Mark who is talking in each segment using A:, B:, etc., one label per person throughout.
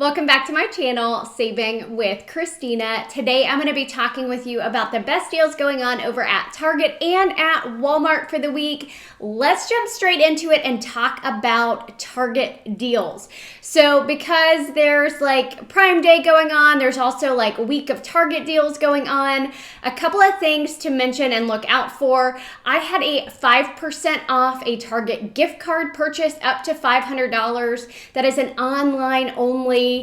A: Welcome back to my channel, Saving with Christina. Today I'm going to be talking with you about the best deals going on over at Target and at Walmart for the week. Let's jump straight into it and talk about Target deals. So because there's like Prime Day going on, there's also like a week of Target deals going on. A couple of things to mention and look out for. I had a 5% off a Target gift card purchase up to $500. That is an online only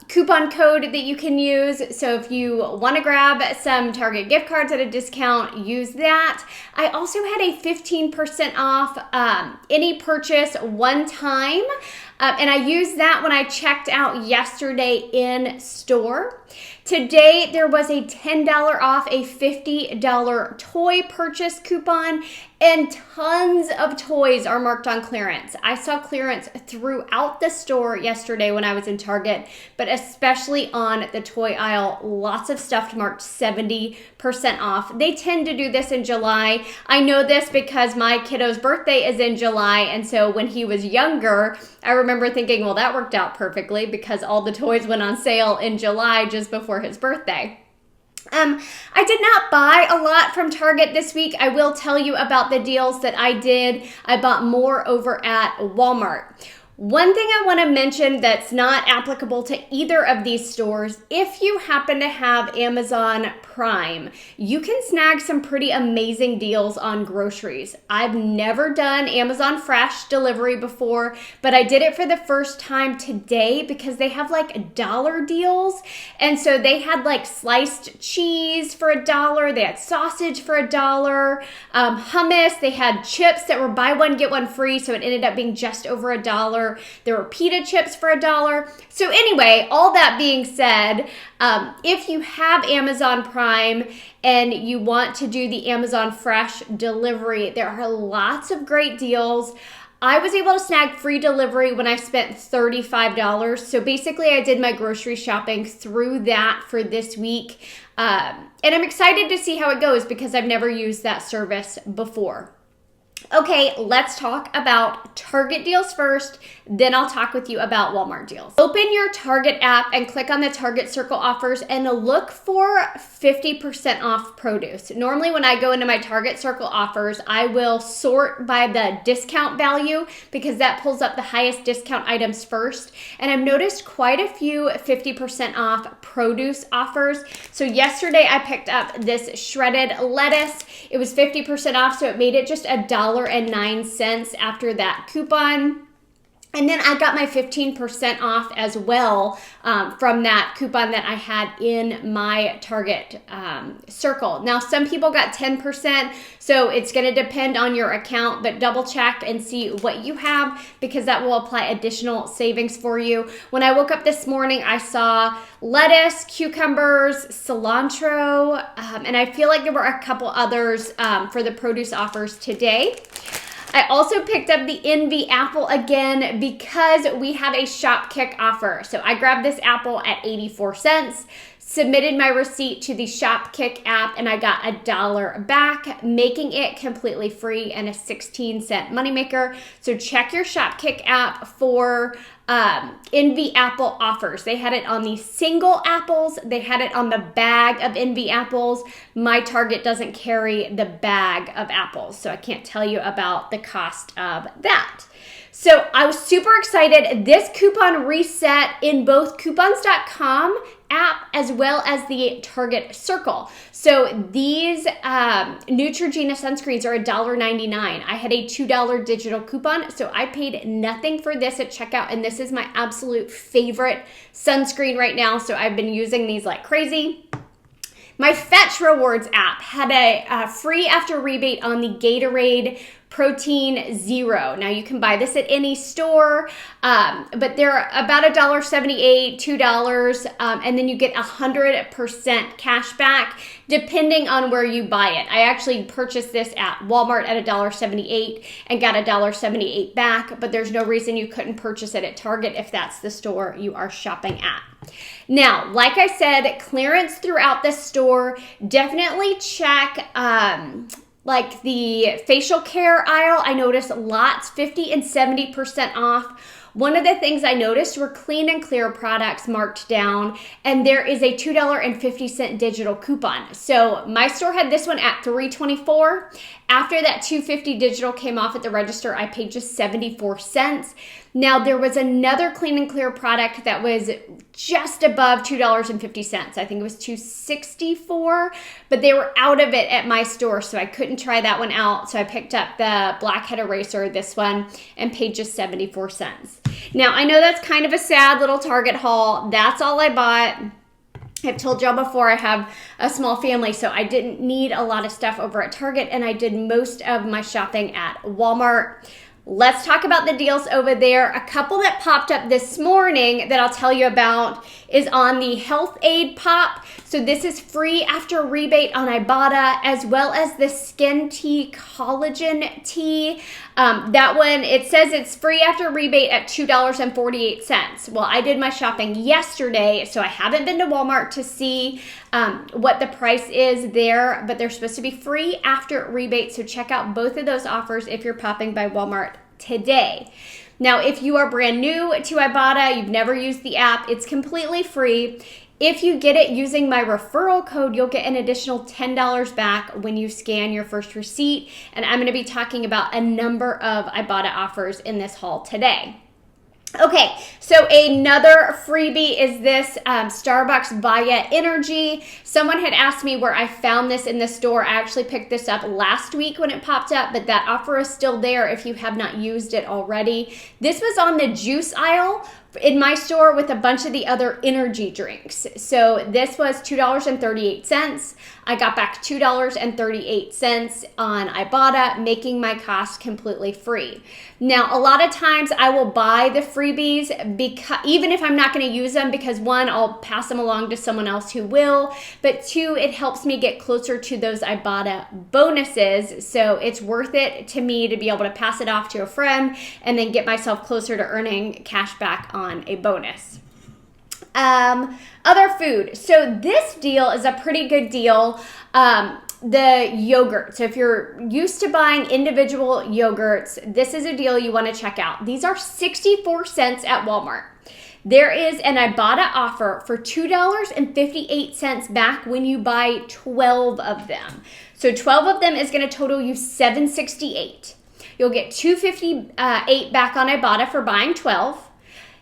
A: coupon code that you can use. So if you want to grab some Target gift cards at a discount, use that. I also had a 15% off any purchase one time. And I used that when I checked out yesterday in store. Today, there was a $10 off a $50 toy purchase coupon, and tons of toys are marked on clearance. I saw clearance throughout the store yesterday when I was in Target, but especially on the toy aisle, lots of stuff marked 70% off. They tend to do this in July. I know this because my kiddo's birthday is in July, and so when he was younger, I remember thinking, well, that worked out perfectly because all the toys went on sale in July just before his birthday. I did not buy a lot from Target this week. I will tell you about the deals that I did. I bought more over at Walmart. One thing I want to mention that's not applicable to either of these stores, if you happen to have Amazon Prime, you can snag some pretty amazing deals on groceries. I've never done Amazon Fresh delivery before, but I did it for the first time today because they have like dollar deals. And so they had like sliced cheese for $1. They had sausage for $1, hummus. They had chips that were buy one, get one free. So it ended up being just over $1. There were pita chips for $1. So anyway, all that being said, if you have Amazon Prime and you want to do the Amazon Fresh delivery, there are lots of great deals. I was able to snag free delivery when I spent $35. So basically I did my grocery shopping through that for this week. And I'm excited to see how it goes because I've never used that service before. Okay, let's talk about Target deals first, then I'll talk with you about Walmart deals. Open your Target app and click on the Target Circle offers and look for 50% off produce. Normally when I go into my Target Circle offers, I will sort by the discount value because that pulls up the highest discount items first. And I've noticed quite a few 50% off produce offers. So yesterday I picked up this shredded lettuce. It was 50% off, so it made it just $1.09 after that coupon. And then I got my 15% off as well from that coupon that I had in my Target circle. Now, some people got 10%, so it's going to depend on your account, but double check and see what you have because that will apply additional savings for you. When I woke up this morning, I saw lettuce, cucumbers, cilantro, and I feel like there were a couple others for the produce offers today. I also picked up the Envy apple again because we have a shop kick offer. So I grabbed this apple at 84 cents, submitted my receipt to the Shop Kick app, and I got $1 back, making it completely free and a 16-cent moneymaker. So check your Shop Kick app for Envy apple offers. They had it on the single apples. They had it on the bag of Envy apples. My Target doesn't carry the bag of apples, so I can't tell you about the cost of that. So I was super excited. This coupon reset in both coupons.com app as well as the Target Circle. So these Neutrogena Sunscreens are $1.99. I had a $2 digital coupon, so I paid nothing for this at checkout, and this is my absolute favorite sunscreen right now, so I've been using these like crazy. My Fetch Rewards app had a free after rebate on the Gatorade Protein Zero. Now you can buy this at any store, but they're about $1.78, $2, and then you get 100% cash back depending on where you buy it. I actually purchased this at Walmart at $1.78 and got $1.78 back, but there's no reason you couldn't purchase it at Target if that's the store you are shopping at. Now, like I said, clearance throughout the store. Definitely check like the facial care aisle. I noticed lots, 50 and 70% off. One of the things I noticed were clean and clear products marked down, and there is a $2.50 digital coupon. So my store had this one at $3.24. After that $2.50 digital came off at the register, I paid just 74 cents. Now, there was another clean and clear product that was just above $2.50. I think it was $2.64, but they were out of it at my store, so I couldn't try that one out. So I picked up the blackhead eraser, this one, and paid just 74 cents. Now, I know that's kind of a sad little Target haul. That's all I bought. I've told y'all before I have a small family, so I didn't need a lot of stuff over at Target, and I did most of my shopping at Walmart. Let's talk about the deals over there. A couple that popped up this morning that I'll tell you about is on the Health Aid Pop. So this is free after rebate on Ibotta, as well as the Skin Tea Collagen Tea. That one, it says it's free after rebate at $2.48. Well, I did my shopping yesterday, so I haven't been to Walmart to see what the price is there, but they're supposed to be free after rebate. So check out both of those offers if you're popping by Walmart today. Now, if you are brand new to Ibotta, you've never used the app, it's completely free. If you get it using my referral code, you'll get an additional $10 back when you scan your first receipt. And I'm going to be talking about a number of Ibotta offers in this haul today. Okay, so another freebie is this Starbucks Via Energy. Someone had asked me where I found this in the store. I actually picked this up last week when it popped up, but that offer is still there if you have not used it already. This was on the juice aisle in my store with a bunch of the other energy drinks. So this was $2.38. I got back $2.38 on Ibotta, making my cost completely free. Now, a lot of times I will buy the freebies because even if I'm not going to use them, because one, I'll pass them along to someone else who will, but two, it helps me get closer to those Ibotta bonuses. So it's worth it to me to be able to pass it off to a friend and then get myself closer to earning cash back on a bonus. Other food. So this deal is a pretty good deal. The yogurt. So if you're used to buying individual yogurts, this is a deal you want to check out. These are 64 cents at Walmart. There is an Ibotta offer for $2.58 back when you buy 12 of them. So 12 of them is going to total you $7.68. You'll get $2.58 back on Ibotta for buying 12.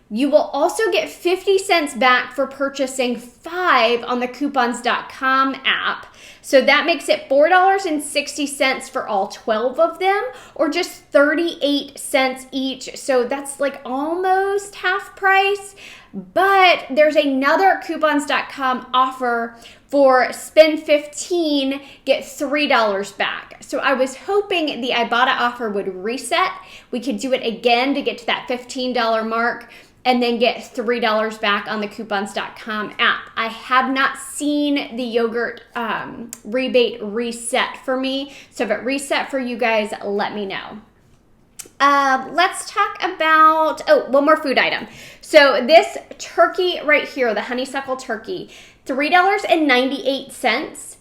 A: You will also get 50 cents back for purchasing 5 on the coupons.com app. So that makes it $4.60 for all 12 of them, or just 38 cents each. So that's like almost half price. But there's another coupons.com offer for spend 15, get $3 back. So I was hoping the Ibotta offer would reset. We could do it again to get to that $15 mark and then get $3 back on the coupons.com app. I have not seen the yogurt rebate reset for me. So if it reset for you guys, let me know. Let's talk about, one more food item. So this turkey right here, the Honeysuckle Turkey, $3.98.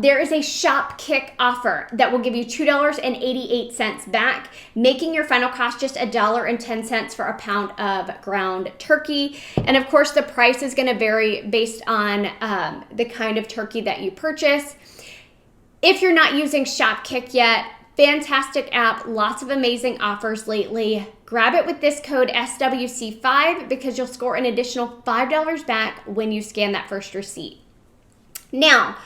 A: There is a shop kick offer that will give you $2.88 back, making your final cost just $1.10 for a pound of ground turkey. And of course, the price is going to vary based on the kind of turkey that you purchase. If you're not using shop kick yet, fantastic app, lots of amazing offers lately. Grab it with this code SWC5 because you'll score an additional $5 back when you scan that first receipt. Now,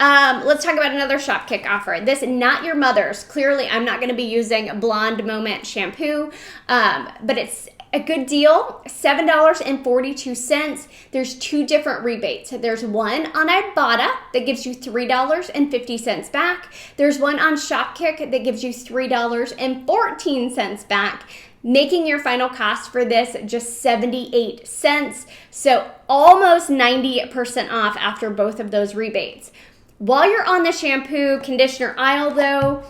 A: let's talk about another shop kick offer. This Not Your Mother's. Clearly, I'm not going to be using Blonde Moment shampoo, but it's a good deal, $7.42. There's 2 different rebates. There's one on Ibotta that gives you $3.50 back. There's one on Shopkick that gives you $3.14 back, making your final cost for this just 78 cents. So almost 90% off after both of those rebates. While you're on the shampoo conditioner aisle though,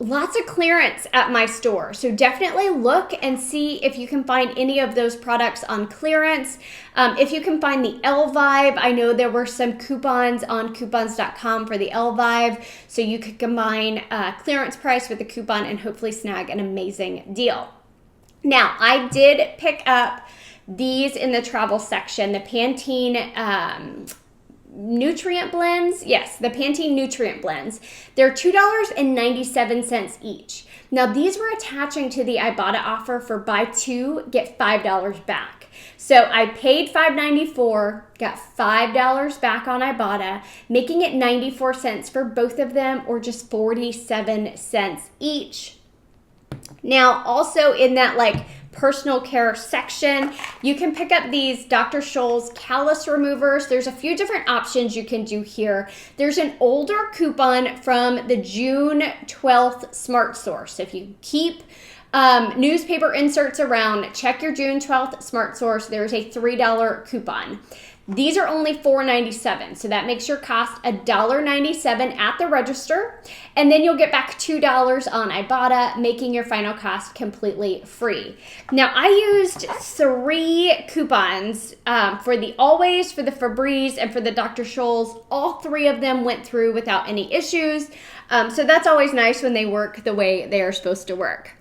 A: lots of clearance at my store. So definitely look and see if you can find any of those products on clearance. If you can find the Elvive, I know there were some coupons on coupons.com for the Elvive. So you could combine clearance price with the coupon and hopefully snag an amazing deal. Now, I did pick up these in the travel section, the Pantene nutrient blends. Yes, the Pantene nutrient blends. They're $2.97 each. Now, these were attaching to the Ibotta offer for buy two, get $5 back. So I paid $5.94, got $5 back on Ibotta, making it 94 cents for both of them, or just 47 cents each. Now, also in that like personal care section, you can pick up these Dr. Scholl's callus removers. There's a few different options you can do here. There's an older coupon from the June 12th Smart Source. If you keep newspaper inserts around, check your June 12th Smart Source. There's a $3 coupon. These are only $4.97, so that makes your cost $1.97 at the register, and then you'll get back $2 on Ibotta, making your final cost completely free. Now, I used 3 coupons for the Always, for the Febreze, and for the Dr. Scholl's. All 3 of them went through without any issues, so that's always nice when they work the way they are supposed to work.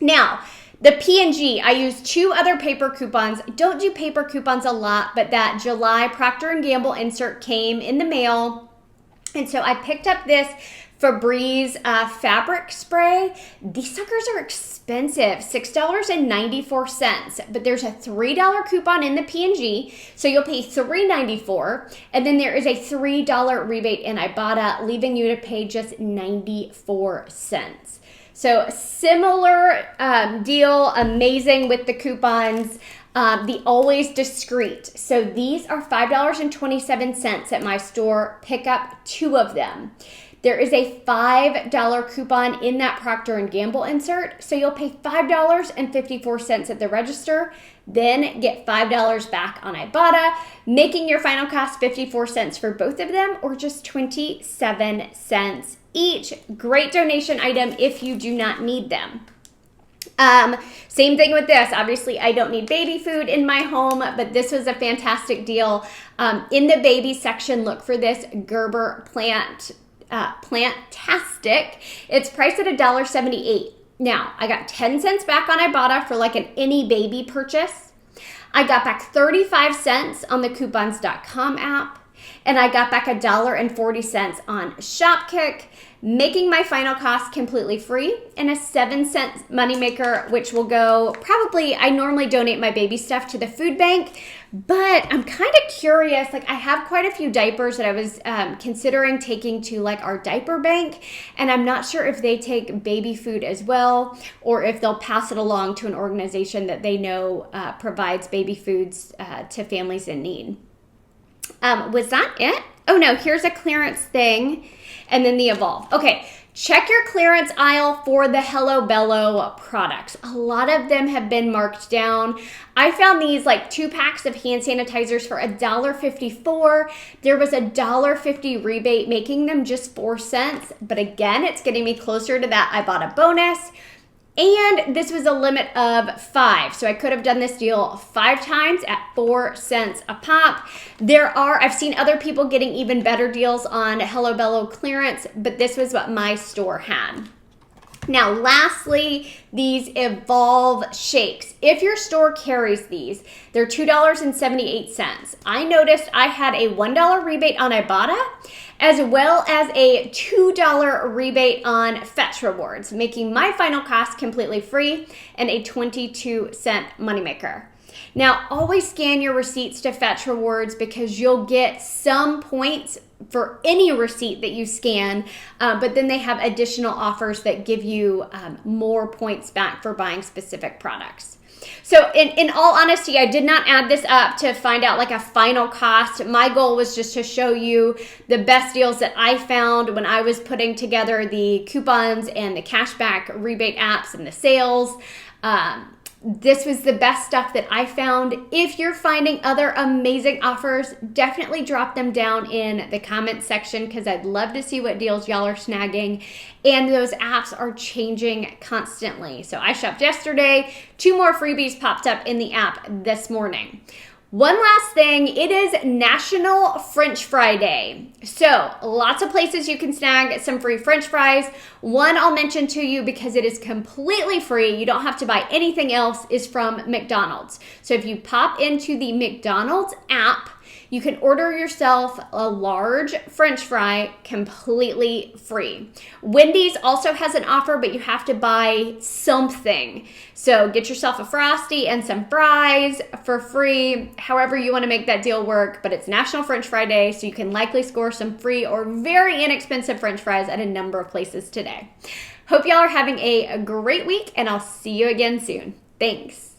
A: Now, the P&G, I used 2 other paper coupons. I don't do paper coupons a lot, but that July Procter & Gamble insert came in the mail. And so I picked up this Febreze fabric spray. These suckers are expensive, $6.94. But there's a $3 coupon in the P&G, so you'll pay $3.94. And then there is a $3 rebate in Ibotta, leaving you to pay just 94 cents. So similar deal, amazing with the coupons. The Always Discreet. So these are $5.27 at my store. Pick up 2 of them. There is a $5 coupon in that Procter & Gamble insert. So you'll pay $5.54 at the register, then get $5 back on Ibotta, making your final cost 54 cents for both of them, or just 27 cents each. Great donation item if you do not need them. Same thing with this. Obviously, I don't need baby food in my home, but this was a fantastic deal. In the baby section, look for this Gerber Plantastic. It's priced at $1.78. Now, I got 10 cents back on Ibotta for like an any baby purchase. I got back 35 cents on the coupons.com app. And I got back $1.40 on Shopkick, making my final cost completely free, and a 7-cent moneymaker, which will go probably, I normally donate my baby stuff to the food bank, but I'm kind of curious, like I have quite a few diapers that I was considering taking to like our diaper bank, and I'm not sure if they take baby food as well, or if they'll pass it along to an organization that they know provides baby foods to families in need. Was that it? Oh no, here's a clearance thing, and then the AVRALF. Okay, check your clearance aisle for the Hello Bello products. A lot of them have been marked down. I found these like 2 packs of hand sanitizers for $1.54. There was a $1.50 rebate, making them just 4 cents. But again, it's getting me closer to that Ibotta bonus. And this was a limit of 5. So I could have done this deal 5 times at 4 cents a pop. I've seen other people getting even better deals on Hello Bello clearance, but this was what my store had. Now, lastly, these AVRALF shakes. If your store carries these, they're $2.78. I noticed I had a $1 rebate on Ibotta, as well as a $2 rebate on Fetch Rewards, making my final cost completely free and a 22-cent moneymaker. Now, always scan your receipts to Fetch Rewards because you'll get some points for any receipt that you scan, but then they have additional offers that give you more points back for buying specific products. So in all honesty, I did not add this up to find out like a final cost. My goal was just to show you the best deals that I found when I was putting together the coupons and the cashback rebate apps and the sales. This was the best stuff that I found. If you're finding other amazing offers, definitely drop them down in the comments section because I'd love to see what deals y'all are snagging. And those apps are changing constantly. So I shopped yesterday. 2 more freebies popped up in the app this morning. One last thing, it is National French Fry Day. So lots of places you can snag some free French fries. One I'll mention to you because it is completely free. You don't have to buy anything else, is from McDonald's. So if you pop into the McDonald's app, you can order yourself a large French fry completely free. Wendy's also has an offer, but you have to buy something. So get yourself a Frosty and some fries for free, however you want to make that deal work. But it's National French Fry Day, so you can likely score some free or very inexpensive French fries at a number of places today. Hope y'all are having a great week, and I'll see you again soon. Thanks.